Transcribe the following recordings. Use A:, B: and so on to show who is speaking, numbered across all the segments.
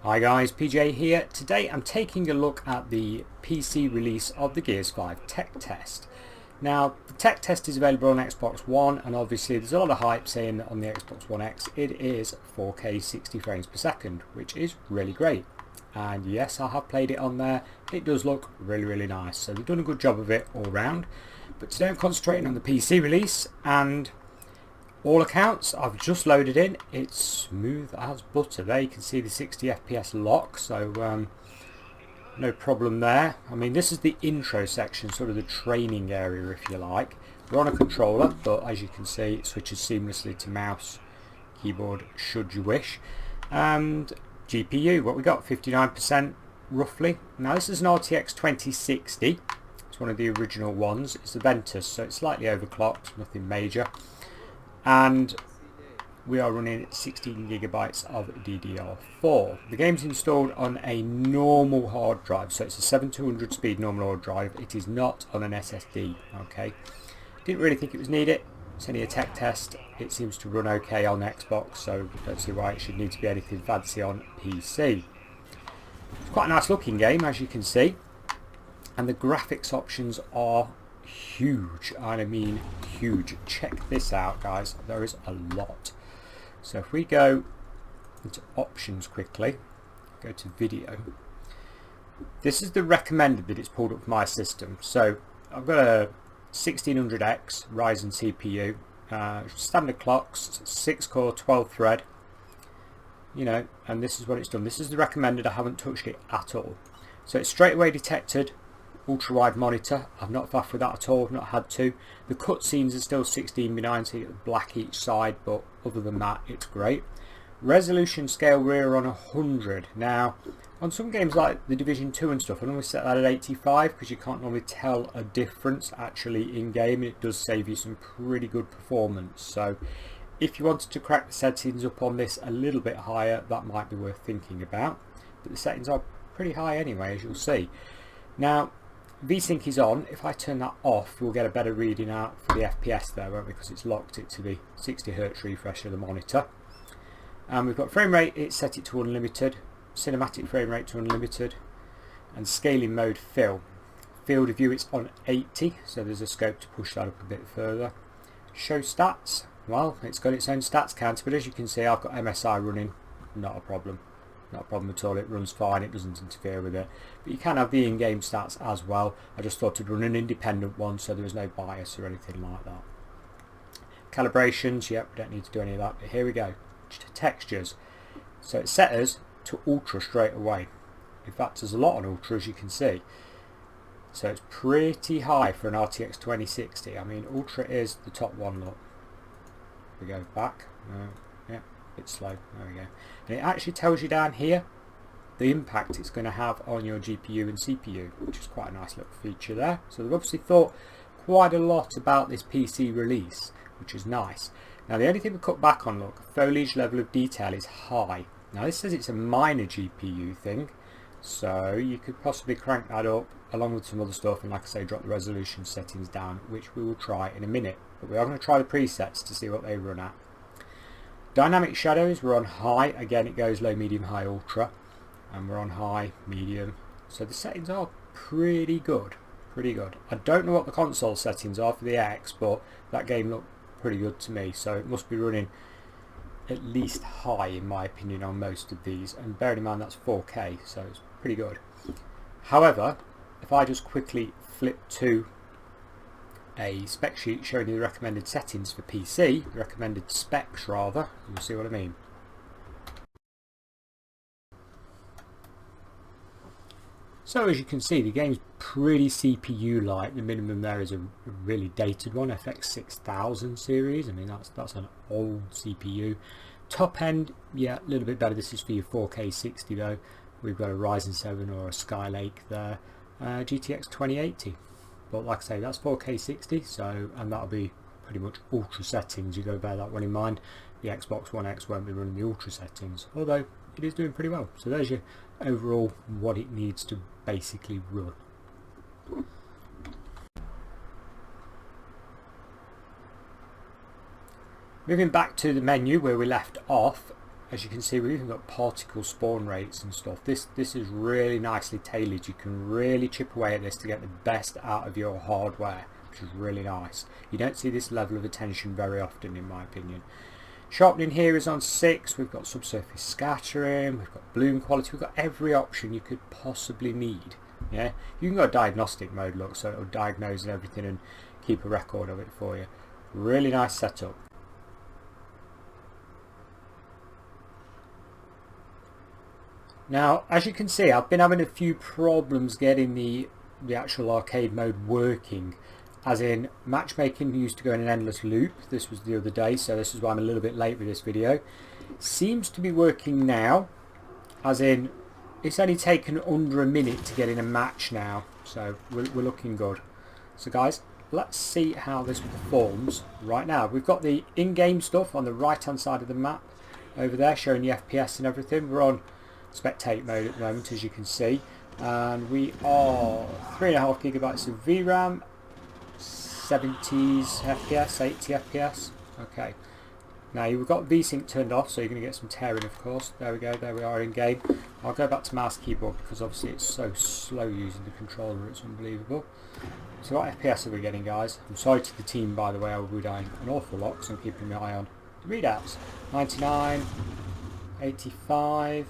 A: Hi guys, PJ here. Today I'm taking a look at the PC release of the Gears 5 tech test. Now, the tech test is available on Xbox One, and obviously there's a lot of hype saying that on the Xbox One X it is 4K 60 frames per second, which is really great. And yes, I have played it on there. It does look really nice, so they've done a good job of it all round. But today I'm concentrating on the PC release, and all accounts I've just loaded in. It's smooth as butter. There you can see the 60 FPS lock, so no problem there. I mean, this is the intro section, sort of the training area if you like. We're on a controller, but as you can see it switches seamlessly to mouse, keyboard should you wish. And GPU, what we got, 59% roughly. Now this is an RTX 2060. It's one of the original ones. It's the Ventus, so it's slightly overclocked, nothing major. And we are running 16 gigabytes of DDR4. The game's installed on a normal hard drive, so it's a 7200 speed normal hard drive. It is not on an SSD. Okay, didn't really think it was needed. It's only a tech test. It seems to run okay on Xbox, so don't see why it should need to be anything fancy on PC. It's quite a nice looking game, as you can see, and the graphics options are huge. I mean huge. Check this out, guys. There is a lot. So if we go into options quickly, go to video, this is the recommended that it's pulled up for my system. So I've got a 1600X Ryzen CPU, standard clocks, 6 core 12 thread, you know, and this is what it's done. This is the recommended. I haven't touched it at all. So it's straight away detected ultra wide monitor. I've not faffed with that at all. I've not had to. The cutscenes are still 16:9, so you get black each side, but other than that it's great. Resolution scale rear on 100. Now on some games like the Division 2 and stuff, I normally set that at 85 because you can't normally tell a difference actually in game. It does save you some pretty good performance, so if you wanted to crack the settings up on this a little bit higher, that might be worth thinking about, but the settings are pretty high anyway, as you'll see. Now Vsync is on. If I turn that off, we'll get a better reading out for the FPS there, won't we? Because it's locked it to the 60 Hz refresh of the monitor. And we've got frame rate, it's set it to unlimited, cinematic frame rate to unlimited, and scaling mode fill. Field of view, it's on 80, so there's a scope to push that up a bit further. Show stats, well, it's got its own stats counter, but as you can see I've got MSI running, not a problem. Not a problem at all, it runs fine, it doesn't interfere with it. But you can have the in-game stats as well. I just thought I'd run an independent one so there was no bias or anything like that. Calibrations, yep, we don't need to do any of that, but here we go. Textures. So it set us to ultra straight away. In fact, there's a lot on ultra, as you can see. So it's pretty high for an RTX 2060. I mean, ultra is the top one, look. We go back. Yeah. It's slow. There we go. And it actually tells you down here the impact it's going to have on your GPU and CPU, which is quite a nice little feature there. So they've obviously thought quite a lot about this PC release, which is nice. Now the only thing we cut back on, look, foliage level of detail is high. Now this says it's a minor GPU thing, so you could possibly crank that up along with some other stuff, and like I say, drop the resolution settings down, which we will try in a minute. But we are going to try the presets to see what they run at. Dynamic shadows, we're on high. Again, it goes low, medium, high, ultra, and we're on high, medium. So the settings are pretty good. I don't know what the console settings are for the X, but that game looked pretty good to me, so it must be running at least high in my opinion on most of these, and bearing in mind that's 4K, so it's pretty good. However, if I just quickly flip to a spec sheet showing you the recommended settings for PC, the recommended specs rather, you'll see what I mean. So as you can see, the game's pretty CPU-like. The minimum there is a really dated one, FX6000 series. I mean, that's an old CPU. Top end, yeah, a little bit better. This is for your 4K 60 though. We've got a Ryzen 7 or a Skylake there. GTX2080. But like I say, that's 4K 60, so, and that'll be pretty much ultra settings. You got to bear that one in mind. The Xbox One X won't be running the ultra settings, although it is doing pretty well. So there's your overall what it needs to basically run. Moving back to the menu where we left off, as you can see, we've even got particle spawn rates and stuff. This is really nicely tailored. You can really chip away at this to get the best out of your hardware, which is really nice. You don't see this level of attention very often, in my opinion. Sharpening here is on 6. We've got subsurface scattering, we've got bloom quality, we've got every option you could possibly need. Yeah, you can go diagnostic mode, look, so it'll diagnose and everything and keep a record of it for you. Really nice setup. Now, as you can see, I've been having a few problems getting the actual arcade mode working. As in, matchmaking used to go in an endless loop. This was the other day, so this is why I'm a little bit late with this video. Seems to be working now, as in, it's only taken under a minute to get in a match now, so we're looking good. So guys, let's see how this performs right now. We've got the in-game stuff on the right hand side of the map over there, showing the FPS and everything. We're on spectate mode at the moment, as you can see, and we are 3.5 gigabytes of VRAM, 70s FPS, 80 FPS. Okay, now you've got Vsync turned off, so you're going to get some tearing, of course. There we go, there we are in game. I'll go back to mouse keyboard because obviously it's so slow using the controller, it's unbelievable. So what FPS are we getting, guys? I'm sorry to the team, by the way, I will be dying an awful lot because I'm keeping my eye on the readouts. 99, 85.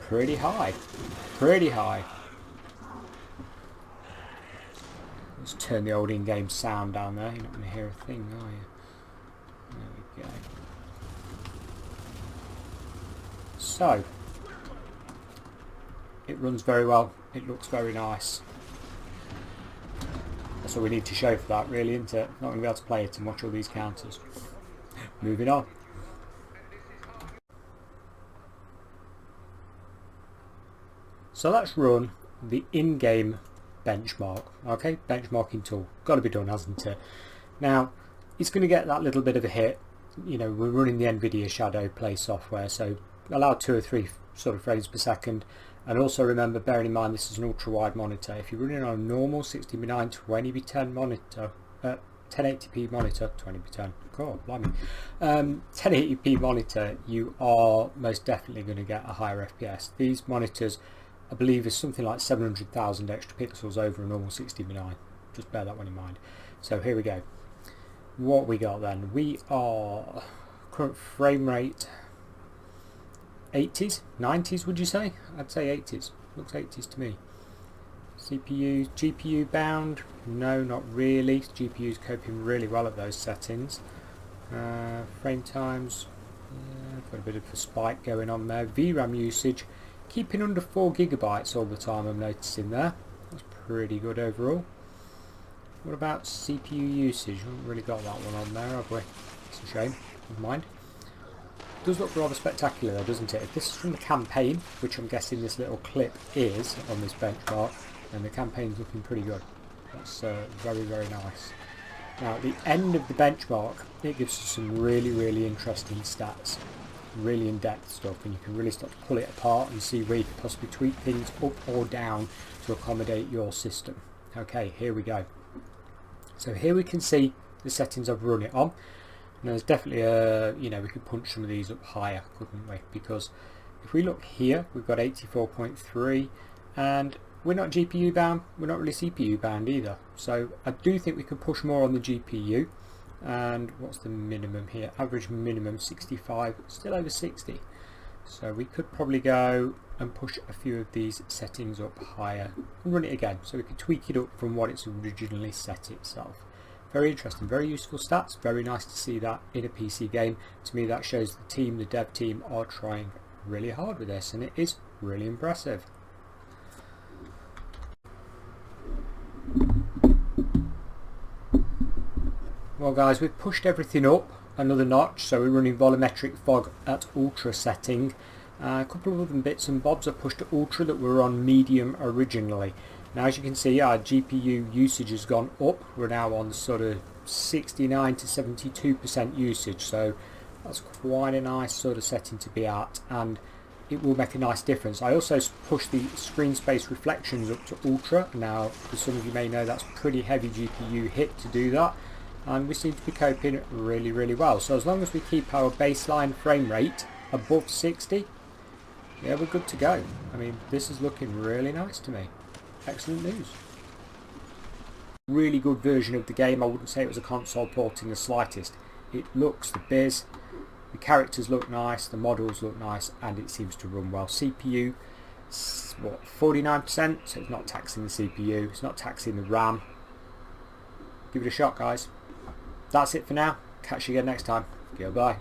A: Pretty high, pretty high. Let's turn the old in-game sound down there. You're not going to hear a thing, are you? There we go. So, it runs very well. It looks very nice. That's all we need to show for that, really, isn't it? Not going to be able to play it and watch all these counters. Moving on. So let's run the in-game benchmark. Okay, benchmarking tool. Got to be done, hasn't it? Now, it's going to get that little bit of a hit. You know, we're running the NVIDIA Shadow Play software, so allow 2 or 3 sort of frames per second. And also remember, bearing in mind this is an ultra-wide monitor. If you're running on a normal 60x9 20x10 monitor, 1080p monitor, 20x10, God, blimey, 1080p monitor, you are most definitely going to get a higher FPS. These monitors, I believe, is something like 700,000 extra pixels over a normal 60x9. Just bear that one in mind. So here we go. What we got then? We are current frame rate 80s, 90s would you say? I'd say 80s. Looks 80s to me. CPU, GPU bound? No, not really. GPU's coping really well at those settings. Frame times, yeah, got a bit of a spike going on there. VRAM usage, keeping under 4 gigabytes all the time, I'm noticing there. That's pretty good overall. What about CPU usage? We haven't really got that one on there, have we? It's a shame. Never mind. It does look rather spectacular though, doesn't it? If this is from the campaign, which I'm guessing this little clip is on this benchmark, then the campaign's looking pretty good. That's very, very nice. Now, at the end of the benchmark, it gives us some really, really interesting stats. Really in-depth stuff, and you can really start to pull it apart and see where you can possibly tweak things up or down to accommodate your system. Okay, here we go. So here we can see the settings I've run it on. And there's definitely a, you know, we could punch some of these up higher, couldn't we? Because if we look here, we've got 84.3, and we're not GPU bound, we're not really CPU bound either. So I do think we can push more on the GPU. And what's the minimum here? Average minimum 65, still over 60. So we could probably go and push a few of these settings up higher and run it again, so we could tweak it up from what it's originally set itself. Very interesting, very useful stats. Very nice to see that in a PC game. To me, that shows the team, the dev team, are trying really hard with this, and it is really impressive. Well guys, we've pushed everything up another notch, so we're running Volumetric Fog at Ultra setting. A couple of other bits and bobs are pushed to Ultra that were on Medium originally. Now as you can see, our GPU usage has gone up. We're now on sort of 69 to 72% usage, so that's quite a nice sort of setting to be at, and it will make a nice difference. I also pushed the screen space reflections up to Ultra. Now, as some of you may know, that's pretty heavy GPU hit to do that. and we seem to be coping really well. So as long as we keep our baseline frame rate above 60, yeah, we're good to go. I mean, this is looking really nice to me. Excellent news. Really good version of the game. I wouldn't say it was a console port in the slightest. It looks the biz, the characters look nice, the models look nice, and it seems to run well. CPU, what, 49%, so it's not taxing the CPU, it's not taxing the RAM. Give it a shot, guys. That's it for now. Catch you again next time. Goodbye.